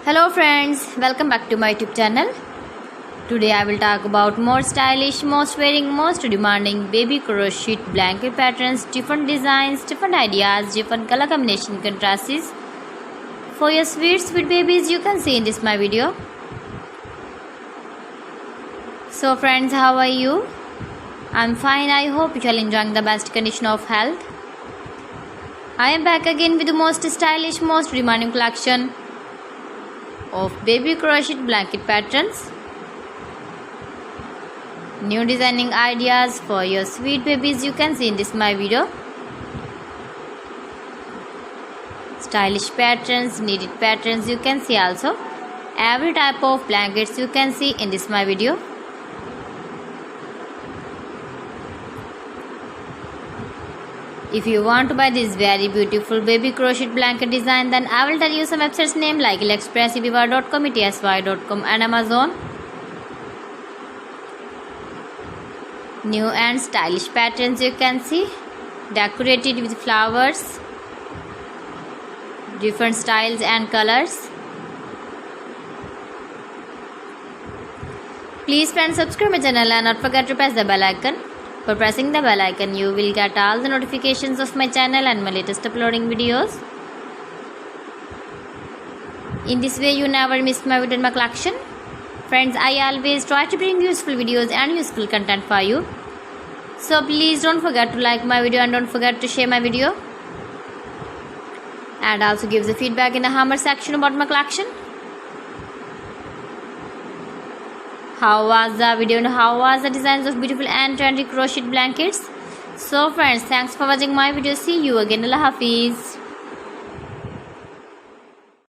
Hello friends, welcome back to my YouTube channel. Today I will talk about more stylish, most wearing, most demanding baby crochet blanket patterns, different designs, different ideas, different color combination contrasts for your sweet babies you can see in this my video. So friends, how are you? I'm fine. I hope you are enjoying the best condition of health. I am back again with the most stylish, most demanding collection of baby crochet blanket patterns. New designing ideas for your sweet babies you can see in this my video. Stylish patterns, needed patterns you can see also. Every type of blankets you can see in this my video. If you want to buy this very beautiful baby crochet blanket design, then I will tell you some websites name like AliExpress, eBay.com, ETSY.com and Amazon. New and stylish patterns you can see, decorated with flowers, different styles and colors. Please friends, subscribe my channel and not forget to press the bell icon. For pressing the bell icon, you will get all the notifications of my channel and my latest uploading videos. In this way, you never miss my video in my collection. Friends, I always try to bring useful videos and useful content for you. So please don't forget to like my video and don't forget to share my video. And also give the feedback in the comment section about my collection. How was the video and how was the designs of beautiful and trendy crochet blankets? So friends, thanks for watching my video. See you again. Allah Hafiz.